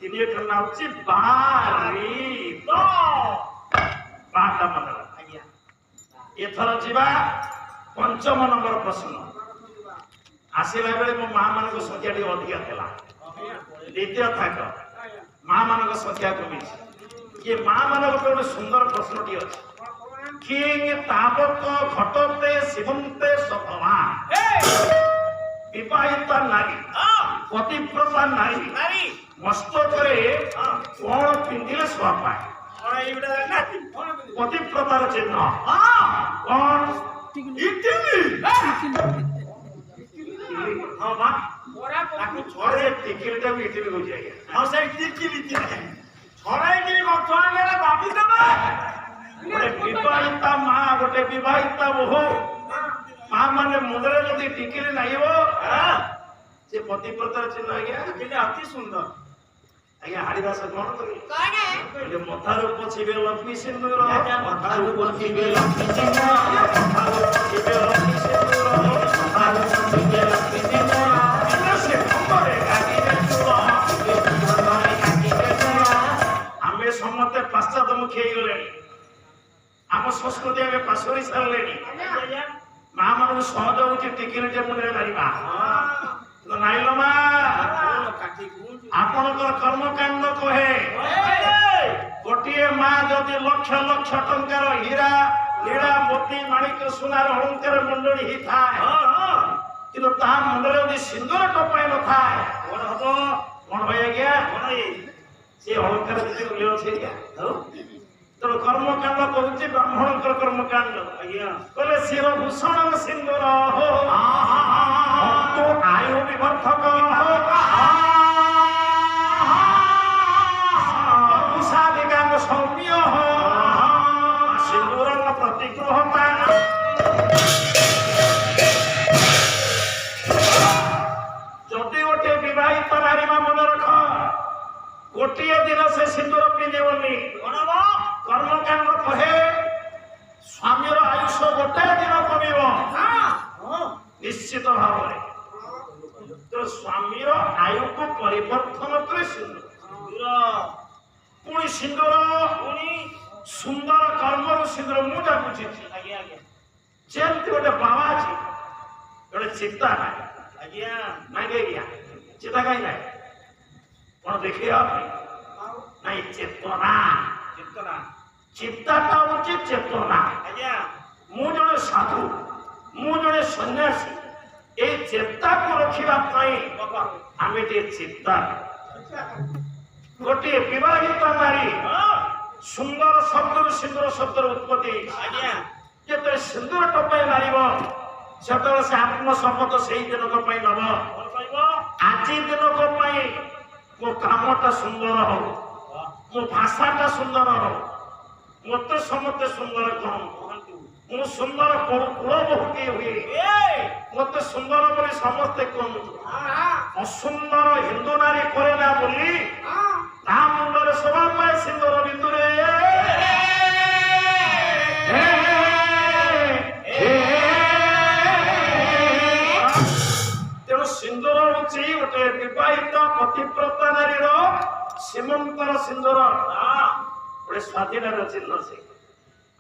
S3: 3 ଅକ୍ଷର ନା ହଉଛି ବାରିଦ ବାରଟା ମଣ୍ଡଳ ଏଥର ଯିବା 5ମ ନମ୍ବର ପ୍ରଶ୍ନ ଆସିଲା ବେଳେ ମୋ ମା ମାନଙ୍କ ସଂଖ୍ୟା ଟିକେ ଅଧିକା ଥିଲା ଦ୍ୱିତୀୟ ଥାକ ମା ମାନଙ୍କ ସଂଖ୍ୟା କମିଛି ଏ ମା ମାନଙ୍କ ଉପରେ ଗୋଟେ ସୁନ୍ଦର ପ୍ରଶ୍ନଟି ଅଛି କିଂ ତାବକ ଘଟତେ ଶିବନ୍ତେ ସଭମା ବିବାହିତା ନାରୀ ପତିବ୍ରତା ନାରୀ ମସ୍ତକରେ କଣ ପିନ୍ଧିଲେ ଶୋଭା ପାଏ ପତିବ୍ରତାର ଚିହ୍ନ କଣ ଟିକିଲିଟା ବି ଇଟିଲି ହଉଛି ଆଜ୍ଞା ଗୋଟେ ବିବାହିତା ମା ଗୋଟେ ବିବାହିତା ବୋହୂ ମା ମାନେ ମୁଣ୍ଡରେ ଯଦି ଟିକିଲି ନାଇବ ସେ ପତିବ୍ରତାର ଚିହ୍ନ ଆଜ୍ଞା
S4: କିନ୍ତୁ ଅତି ସୁନ୍ଦର
S3: ଆଜ୍ଞା ହାଡ଼ିଦାସ କଣ କରିବେ
S2: କଣ
S3: ମଥାରୁ ପଛିବେ ଲକ୍ଷ୍ମୀ ସିନ୍ଦୁର
S2: ମଥାରୁ ପଛିବେ ଲକ୍ଷ୍ମୀ ସିନ୍ଦୁର
S3: ମଥାରୁ ପଛିବେ ଲକ୍ଷ୍ମୀ ସିନ୍ଦୁର
S2: ମଥାରୁ ପଛିବେ ଲକ୍ଷ୍ମୀ ସିନ୍ଦୁର
S3: ସେ ଖମ୍ବରେ କାଟିବେ ଚୂଳ
S2: ଧନରେ କାଟିବେ ଚୂଳ
S3: ଆମେ ସମସ୍ତେ ପାଶ୍ଚାତ୍ୟମୁଖୀ ହେଇଗଲେଣି ଆମ ସଂସ୍କୃତି ଆମେ ପାଶୋରି ସାରିଲେଣି ମା ମାନଙ୍କୁ ସହଜ ହଉଛି ଟିକିଲି ଯେ ମୁଣ୍ଡରେ ମାରିବା ନାଇଲ ମା ଆପଣଙ୍କର କର୍ମକାଣ୍ଡ କହେ ଗୋଟିଏ ମା ଯଦି ଲକ୍ଷ ଲକ୍ଷ ଟଙ୍କାର ହୀରା ହୀରା ମୋତି ମାଣିକ ସୁନାର ଅଳଙ୍କାର ମଣ୍ଡଳୀ ହେଇଥାଏ କିନ୍ତୁ ତାହା ମୁଣ୍ଡରେ ଯଦି ସିନ୍ଦୁର ଟପାଇ ନଥାଏ
S4: କଣ ହବ
S3: କଣ ଭାଇ ଆଜ୍ଞା
S4: କଣ
S3: ସେ ଅଳଙ୍କାର କିଛି ମୂଲ୍ୟ ଅଛି ଆଜ୍ଞା ତେଣୁ କର୍ମକାଣ୍ଡ କହୁଛି ବ୍ରାହ୍ମଣଙ୍କର କର୍ମକାଣ୍ଡ
S4: ଆଜ୍ଞା
S3: କହିଲେ ଶିର ଭୂଷଣ ସିନ୍ଦୁର ଆୟୁ ବିବର୍ଦ୍ଧକ ସାଧିକାଙ୍କ ସୌମ୍ୟ ସିନ୍ଦୁରର ପ୍ରତିଗୃହତା ଯଦି ଗୋଟେ ବିବାହିତ ନାରୀ ମା ମନେ ରଖ ଗୋଟିଏ ଦିନ ସେ ସିନ୍ଦୁର ପିନ୍ଧିବନି
S4: କଣ ହବ
S3: କର୍ମକାଣ୍ଡ କହେ ସ୍ୱାମୀର ଆୟୁଷ ଗୋଟାଏ ଦିନ କମିବ ନିଶ୍ଚିତ ଭାବରେ ସ୍ୱାମୀର ଆୟୁକୁ ପରିବର୍ତ୍ତନ କରେ ସିନ୍ଦୁର ପୁଣି ସିନ୍ଦୁର
S4: ପୁଣି
S3: ସୁନ୍ଦର କର୍ମରୁ ସିନ୍ଦୁର ମୁଁ ଯା ବୁଝିଛି
S4: ଆଜ୍ଞା ଆଜ୍ଞା
S3: ଯେମିତି ଗୋଟେ ବାବା ଅଛି ଗୋଟେ ଚିତା ନାହିଁ
S4: ଆଜ୍ଞା
S3: ନାଇଁ ଆଜ୍ଞା ଚିତା କାହିଁ ନାହିଁ କଣ ଦେଖିବା ନାଇଁ ଚେତନା
S4: ଚିତ୍ତନା
S3: ଚିତାଟା ହଉଛି ଚେତନା
S4: ଆଜ୍ଞା
S3: ମୁଁ ଜଣେ ସାଧୁ ମୁଁ ଜଣେ ସନ୍ନ୍ୟାସୀ এই চেতাକୁ ରଖିବା ପାଇଁ ଆମେ ଟିକେ ଚିନ୍ତା ଗୋଟିଏ ବିବାହିତ ନାରୀ ସୁନ୍ଦର ଶବ୍ଦରୁ ସିନ୍ଦୁର ଶବ୍ଦର ଉତ୍ପତ୍ତି
S4: ଆଜ୍ଞା
S3: ଯେତେବେଳେ ସିନ୍ଦୁର ଟପାଇ ମାରିବ ସେତେବେଳେ ସେ ଆତ୍ମଶପଥ ସେଇ ଦିନକ ପାଇଁ ନବ
S4: କଣ କହିବ
S3: ଆଜି ଦିନକ ପାଇଁ ମୋ କାମଟା ସୁନ୍ଦର ହଉ ମୋ ଭାଷାଟା ସୁନ୍ଦର ହଉ ମତେ ସମସ୍ତେ ସୁନ୍ଦର କହନ୍ତୁ ମୁଁ ସୁନ୍ଦର କୁଳ ବହୁଟି ହୁଏ ମତେ ସୁନ୍ଦର ବୋଲି ସମସ୍ତେ କୁହନ୍ତୁ ଅସୁନ୍ଦର ହିନ୍ଦୁ ନାରୀ କରେ ନା ବୋଲି ତା ମୁଣ୍ଡରେ ସଭା ପାଏ ସିନ୍ଦୁର ବିନ୍ଦୁରେ ତେଣୁ ସିନ୍ଦୁର ହଉଛି ଗୋଟେ ବିବାହିତ ପତିବ୍ରତା ନାରୀର ସୀମନ୍ତର ସିନ୍ଦୁର ଗୋଟେ ସ୍ୱାଧୀନର ଚିହ୍ନ ସେ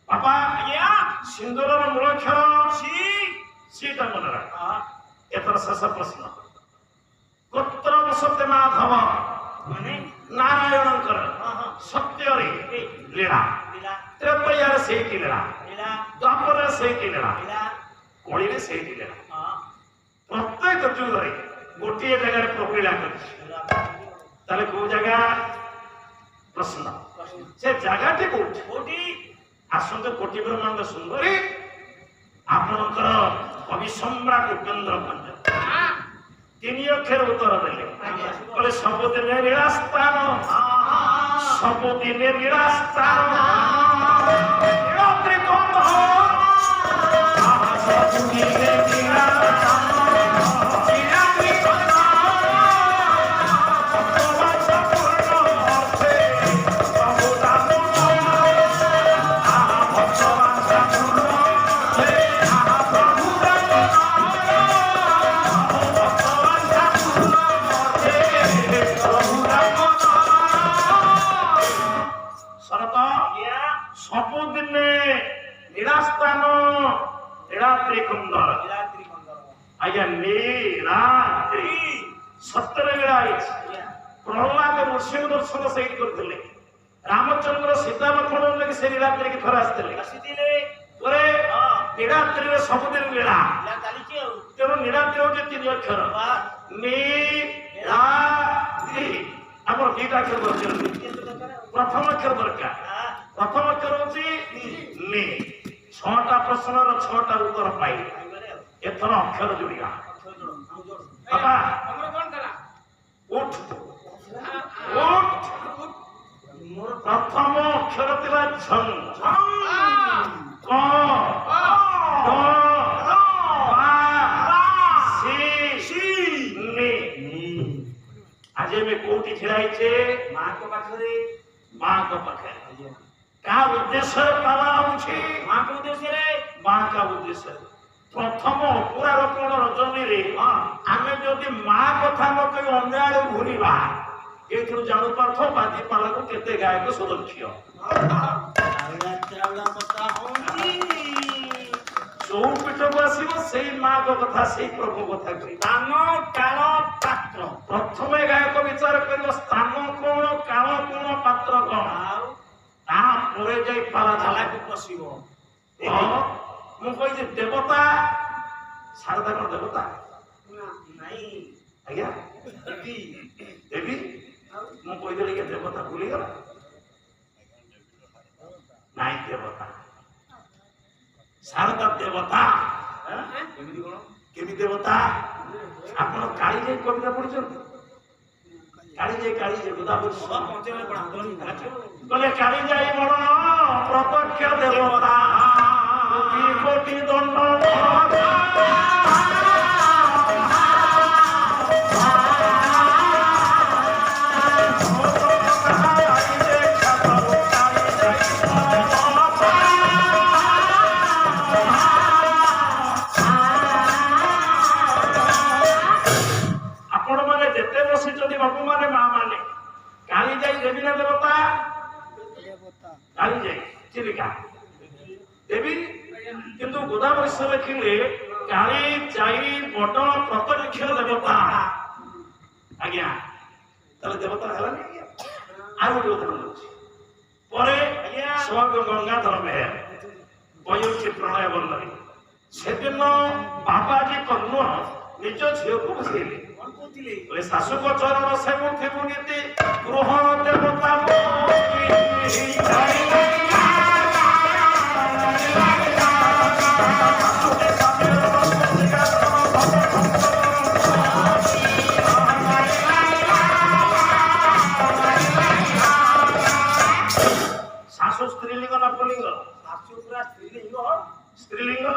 S3: ବାପା
S4: ଆଜ୍ଞା
S3: ସିନ୍ଦୁରର ମୂଳାକ୍ଷର
S4: ସି
S3: ମନେ ରାଖ ଏଥର ଶେଷ ପ୍ରଶ୍ନ ଗୋତ୍ର ବସତେ ମାଧବ
S4: ମାନେ
S3: ନାରାୟଣଙ୍କର ସତ୍ୟରେ ଲୀଳା
S4: লীলা
S3: ତ୍ରେତୟାରେ ସେଇଠି ଲୀଳା
S4: লীলা
S3: ଦ୍ୱାପରରେ ସେଇଠି ଲୀଳା
S4: লীলা
S3: କଳିରେ ସେଇଠି ଲୀଳା ପ୍ରତ୍ୟେକ ଯୁଗରେ ଗୋଟିଏ ଜାଗାରେ ପ୍ରଭୁ ଲୀଳା କରିଛି ତାହେଲେ କୋଉ ଜାଗା ପ୍ରଶ୍ନ ସେ ଜାଗାଟି କୋଉଠି
S4: କୋଉଠି
S3: ଆସନ୍ତୁ କୋଟି ବ୍ରହ୍ମାଣ୍ଡ ସୁନ୍ଦରୀ ଆପଣଙ୍କର କବି ସମ୍ରାଟ ଉପେନ୍ଦ୍ର ଭଞ୍ଜ ତିନି ଅକ୍ଷର ଉତ୍ତର ଦେଲେ କହିଲେ ସବୁଦିନେ ନିରାସ୍ଥାନ ସବୁଦିନେ ନିରାସ୍ଥାନ ସବୁଦିନେ ନିରାସ୍ଥାନ ନୀଳାଦ୍ରି କୁନ୍ଦର
S4: লীলাদ্রি কন্দর
S3: ଆଜ୍ଞା ନୀଳାଦ୍ରି ସତରେ ଲୀଳା ହେଇଛି ପ୍ରହ୍ଲାଦ ନୃସିଂହ ଦର୍ଶନ ସେଇଠି କରିଥିଲେ ରାମଚନ୍ଦ୍ର ସୀତା ଲକ୍ଷ୍ମଣ ଲାଗି ସେ ନୀଳାଦ୍ରିକି ଥରେ ଆସିଥିଲେ
S4: আসিছিলে
S3: ପରେ ନୀଳାଦ୍ରିରେ ସବୁଦିନ ଲୀଳା
S4: লীলা চালিছে ଆଉ
S3: ତେଣୁ ନୀଳାଦ୍ରି ହଉଛି ତିନି ଅକ୍ଷର ନୀଳାଦ୍ରି ଆମର ଦିଟା ଅକ୍ଷର ଦରକାର ପ୍ରଥମ ଅକ୍ଷର ଦରକାର ପ୍ରଥମ ଅକ୍ଷର ହଉଛି ନି ଛଅଟା ପ୍ରଶ୍ନର ଛଅଟା ଉତ୍ତର ପାଇଲେ ଏଥର ଅକ୍ଷର ଯୋଡ଼ିବା ବାପା
S4: ଆମର কোন খেলা
S3: ଉଠ ଉଠ
S4: ମୋର
S3: ପ୍ରଥମ ଅକ୍ଷର ଥିଲା ଝଂ କ ଢ ସି ନି। ଆଜି ଆମେ କୋଉଠି ଛିଡ଼ା ହେଇଛେ?
S4: ମାଙ୍କ ପାଖରେ
S3: ମାଙ୍କ ପାଖରେ। କାହା ଉଦ୍ଦେଶ୍ୟରେ ପାଳନ ହଉଛି?
S4: ମାଙ୍କ ଉଦ୍ଦେଶ୍ୟରେ
S3: ମାଙ୍କ ଉଦ୍ଦେଶ୍ୟରେ। ପ୍ରଥମ ଅପୁରାରୋପଣ ରଜନୀରେ ଆମେ ଯଦି ମା କଥା ନ କହି ଅନ୍ୟ ଆଡେ ଘୁରିବା, ଏଥିରୁ ଜାଣିପାରୁଥ ବାଜି ପାଳକୁ କେତେ ଗାୟକ ସୁଦକ୍ଷ। ଯୋଉ ପୀଠକୁ ଆସିବ ସେଇ ମାଙ୍କ କଥା, ସେଇ ପ୍ରଭୁ କଥା କହି
S4: ସ୍ଥାନ କାଳ ପାତ୍ର।
S3: ପ୍ରଥମେ ଗାୟକ ବିଚାର କରିବ ସ୍ଥାନ କଣ, କାଳ କଣ, ପାତ୍ର କଣ,
S4: ଆଉ
S3: ତାପରେ ଯାଇ ପାଲା
S4: ତାଲାକୁ ପଶିବ।
S3: ମୁଁ କହିଛି ଦେବତା, ଶାରଦା କଣ ଦେବତା?
S4: ନାଇଁ
S3: ଆଜ୍ଞା
S4: ଦେବୀ।
S3: ଦେବୀ। ମୁଁ କହିଦେଲି କି ଦେବତା ଭୁଲିଗଲା? ନାଇଁ ଦେବତା, ଶାରଦା ଦେବତା।
S4: କେମିତି କଣ?
S3: କେମିତି ଦେବତା? ଆପଣ କାଳିଜାଇ କବିତା ପଢିଛନ୍ତି? କାଳିଜାଇ ଗୋଦାବରୀ
S4: ପଞ୍ଚମରେ ପଢାନ୍ତୁ।
S3: କହିଲେ କାଳିଜାଇ ବଡ଼ ପ୍ରତ୍ୟକ୍ଷ ଦେବତା, କୋଟି ଦଣ୍ଡ ଆପଣ ମାନେ ଯେତେ ବସିଛନ୍ତି ବାବୁ ମାନେ ମା ମାନେ, କାଳିଜାଇ ଦେବୀ ନା ଦେବତା? କାଳିଜାଇ ଚିଲିକା ଦେବୀ। କିନ୍ତୁ ଗୋଦାବରୀ ସେ ଲେଖିଲେ କାଳିଜାଇ ବଡ ପ୍ରତ୍ୟକ୍ଷ ଦେବତା। ଆଜ୍ଞା ତାହେଲେ ଦେବତା ହେଲାନି? ଆଉ ଗୋଟେ ଉଦାହରଣ ଅଛି। ପରେ ସ୍ୱୟଂ ଗଙ୍ଗାଧର ମେହେର ବୟୋଚି ପ୍ରଣୟ ବଲ୍ଲରୀ, ସେଦିନ ବାବାଜୀ କର୍ଣ୍ଣ ନିଜ ଝିଅକୁ ବୁଝେଇଲେ।
S4: କଣ କହୁଥିଲେ?
S3: କହିଲେ ଶାଶୁଙ୍କ ଚରଣ ସେବୁଥିବୁ ନୀତି ଗ୍ରହଣ ଦେବତା ଶାଶୁ ସ୍ତ୍ରୀଲିଙ୍ଗ ନା ପୁଲିଙ୍ଗ?
S4: ଶାଶୁ ପୁରା ସ୍ତ୍ରୀଲିଙ୍ଗ।
S3: ସ୍ତ୍ରୀଲିଙ୍ଗ।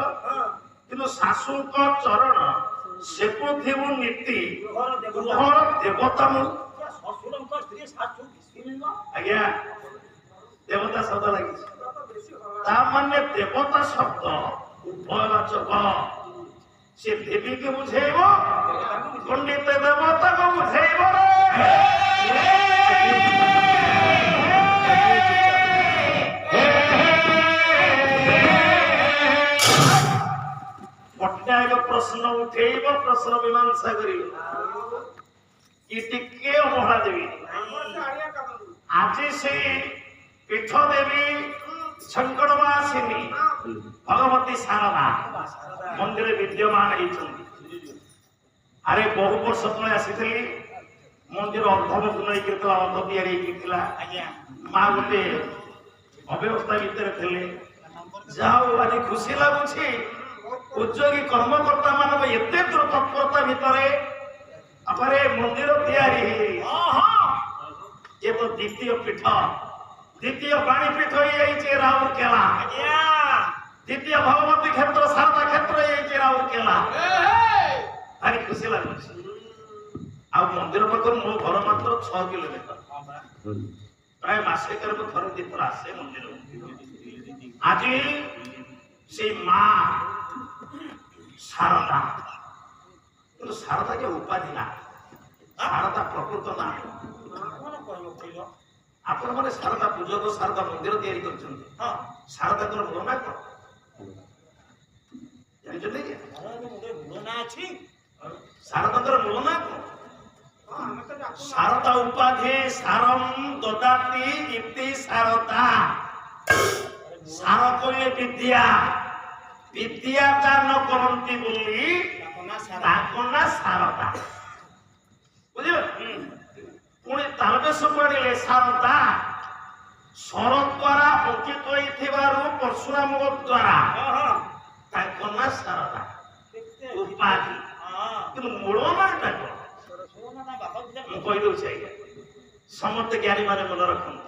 S3: କିନ୍ତୁ ଶାଶୁଙ୍କ ଚରଣ ସେବୁଥିବୁ ନୀତି
S4: ଗୃହର ଦେବତା।
S3: ଗୃହର ଦେବତା ମୁଁ।
S4: ଶ୍ୱଶୁରଙ୍କ ସ୍ତ୍ରୀ ଶାଶୁ ସ୍ତ୍ରୀଲିଙ୍ଗ।
S3: ଆଜ୍ଞା ଦେବତା ଶବ୍ଦ ଲାଗିଛି।
S4: ବେଶୀ ଭଲ।
S3: ତା ମାନେ ଦେବତା ଶବ୍ଦ ଉଭୟବାଚକ। ସେ ଦେବୀকে ବୁଝେଇବ, ପଣ୍ଡିତ ଦେବତାକୁ ବୁଝେଇବ। ପଟ୍ଟନାୟକ ପ୍ରଶ୍ନ ଉଠେଇବ, ପ୍ରଶ୍ନ ମୀମାଂସା କରିବ, କି ଟିକେ ଅବହେଳା ଦେବି। ଆଜି ସେଇ ପୀଠ ଦେବୀ ଶଙ୍କରବାସିନୀ ଭଗବତୀ ଶାରଦା ମନ୍ଦିରରେ ବିଦ୍ୟମାନ ହେଇଛନ୍ତି। ଆରେ ବହୁ ବର୍ଷ ତଳେ ଆସିଥିଲି, ମନ୍ଦିର ଅର୍ଦ୍ଧମୁଖ ନେଇକିଥିଲା, ଅର୍ଦ୍ଧ ତିଆରି ହେଇକିଥିଲା।
S4: ଆଜ୍ଞା
S3: ମା ଗୋଟେ ଅବ୍ୟବସ୍ଥା ଭିତରେ ଥିଲେ। ଯାଉ ଆଜି ଖୁସି ଲାଗୁଛି, ଉଦ୍ୟୋଗୀ କର୍ମକର୍ତ୍ତା ମାନଙ୍କ ଏତେ ତତ୍ପରତା ଭିତରେ après ମନ୍ଦିର ତିଆରି ହେଇଯାଇଛି। ଏ ତ ଦ୍ୱିତୀୟ ପୀଠ, ଦ୍ୱିତୀୟ ବାଣୀ ପୀଠ ହେଇଯାଇଛି ରାଉରକେଲା। ଦ୍ୱିତୀୟ ଭଗବତୀ କ୍ଷେତ୍ର, ଶାରଦା କ୍ଷେତ୍ର ହେଇଯାଇଛି ରାଉରକେଲା। ଭାରି ଖୁସି ଲାଗୁଛି। ଆଉ ମନ୍ଦିର ପାଖରୁ ମୋ ଘର ମାତ୍ର 6 କିଲୋମିଟର। ପ୍ରାୟ ମାସେକରେ ମୁଁ ଥରେ ଦିଥର ଆସେ ମନ୍ଦିର। ଆଜି সেই মা ଶାରଦା, କିନ୍ତୁ ଶାରଦା କେ ଉପାଧି ନା, ଶାରଦା ପ୍ରକୃତ ନା। ଆପଣ ମାନେ ଶାରଦା ପୂଜକ, ଶାରଦା ମନ୍ଦିର ତିଆରି କରିଛନ୍ତି। ଶାରଦାଙ୍କର ମୂଳ ନା କଣ ଜାଣିଛନ୍ତି କି? ଶାରଦାଙ୍କର ମୂଳ ନା କଣ? ଶାରଦା ଉପାଧି ସାରମ ଦଦାତି ଇତି ଶାରଦା। ସାର କହିଲେ ବିଦ୍ୟା, ବିଦ୍ୟା ଦାନ କରନ୍ତି ବୋଲି ତାଙ୍କ ନା ଶାରଦା। ବୁଝିଲ? ପୁଣି ତାଲବେଶ ପଡ଼ିଲେ ଶାରଦା ସ୍ୱର ଦ୍ୱାରା ଅଙ୍କିତ ହେଇଥିବାରୁ ପରଶୁରାମଙ୍କ ଦ୍ୱାରା ତାଙ୍କ ନା ଶାରଦା ଉପାଧି। କିନ୍ତୁ ମୂଳ ନାଟା କଣ ମୁଁ କହିଦଉଛି ଆଜ୍ଞା, ସମସ୍ତେ ଜ୍ଞାନୀ ମାନେ ମନେ ରଖନ୍ତୁ।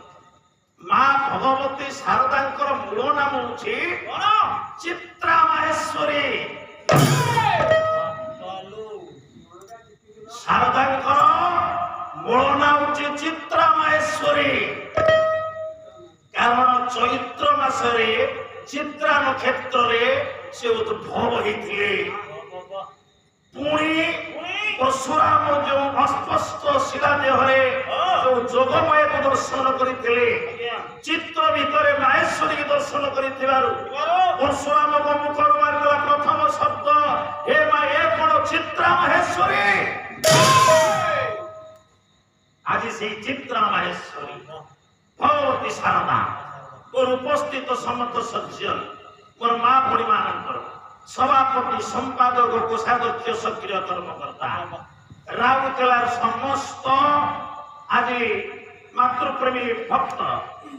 S3: ମା ଭଗବତୀ ଶାରଦାଙ୍କର ମୂଳ ନାମ ହଉଛି
S4: କଣ
S3: ଚିତ୍ରା ମାହେଶ୍ୱରୀ।
S4: ଚାଲୁ
S3: ଶାରଦାଙ୍କର ମୂଳ ନାମ ହଉଛି ଚିତ୍ରା ମାହେଶ୍ୱରୀ। କାରଣ ଚୈତ୍ର ମାସରେ ଚିତ୍ରା ନକ୍ଷତ୍ରରେ ସେ ଉଦ୍ଭବ ହେଇଥିଲେ। ପୁଣି ପରଶୁରାମ ଯେଉଁ ଅସ୍ପଷ୍ଟ ଶିଳା ଦେହରେ ଯୋଉ ଯୋଗମୟକୁ ଦର୍ଶନ କରିଥିଲେ, ଚିତ୍ର ଭିତରେ ମାହେଶ୍ୱରୀକୁ ଦର୍ଶନ କରିଥିବାରୁ ପରଶୁରାମଙ୍କ ମୁଖରୁ ବାହାରିଥିଲା ପ୍ରଥମ ଶବ୍ଦ, ହେ ମା ଏ କଣ ଚିତ୍ରା ମାହେଶ୍ୱରୀ। ଆଜି ସେଇ ଚିତ୍ରା ମାହେଶ୍ୱରୀ ଭଗବତୀ ଶାରଦା ମୋର ଉପସ୍ଥିତ ସମସ୍ତ ସଜ୍ଜନ, ମୋର ମା ଭଉଣୀ ମାନଙ୍କର ସଭାପତି, ସମ୍ପାଦକ, କୋଷାଧ୍ୟକ୍ଷ, ସକ୍ରିୟ କର୍ମକର୍ତ୍ତା, ରାଉରକେଲାର ସମସ୍ତ ଆଜି ମାତୃପ୍ରେମୀ ଭକ୍ତ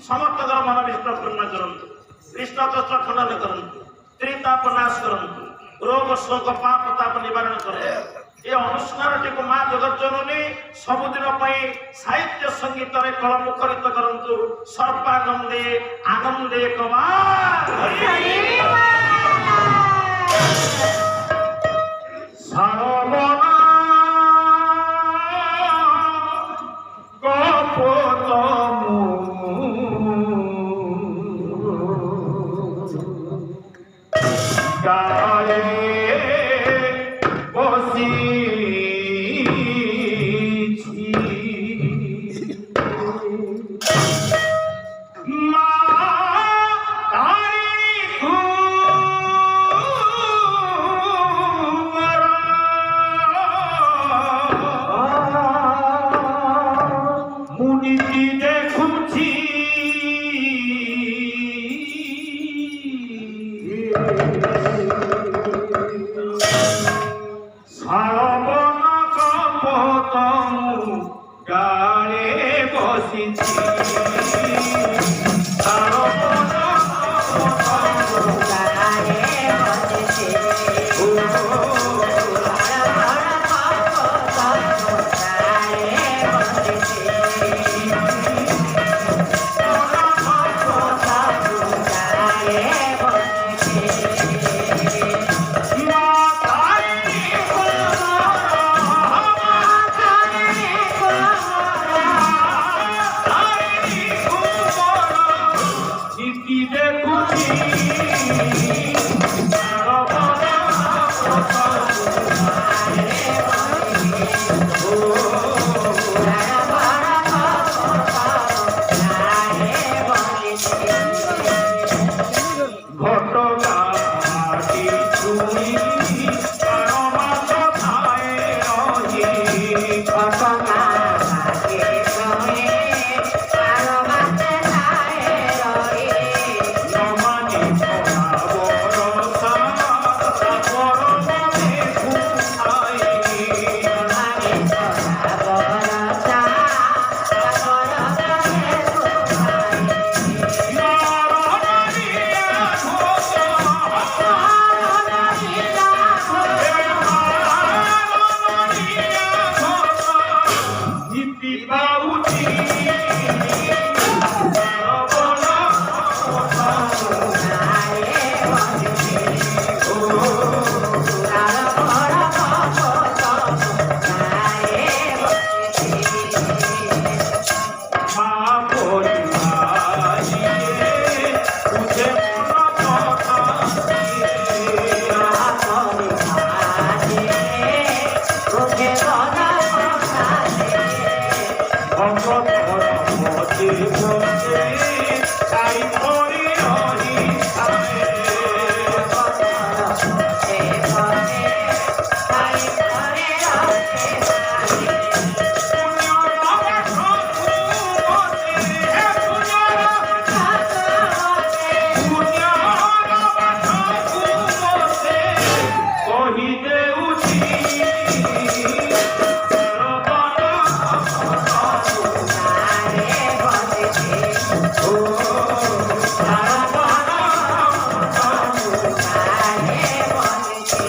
S3: ସମସ୍ତଙ୍କର ମନ ବିଷ୍ଟ ପୂର୍ଣ୍ଣ କରନ୍ତୁ, କୃଷ୍ଣ କଷ୍ଟ ଖଣ୍ଡନ କରନ୍ତୁ, ତ୍ରିତାପ ନାଶ କରନ୍ତୁ, ରୋଗ ଶୋକ ପାପ ତାପ ନିବାରଣ କରନ୍ତୁ। ଏ ଅନୁଷ୍ଠାନଟିକୁ ମା ଜଗଜ୍ଜନନୀ ସବୁଦିନ ପାଇଁ ସାହିତ୍ୟ ସଙ୍ଗୀତରେ କଳମୁଖରିତ କରନ୍ତୁ। ସର୍ବାନନ୍ଦେ ଆନନ୍ଦେ କମା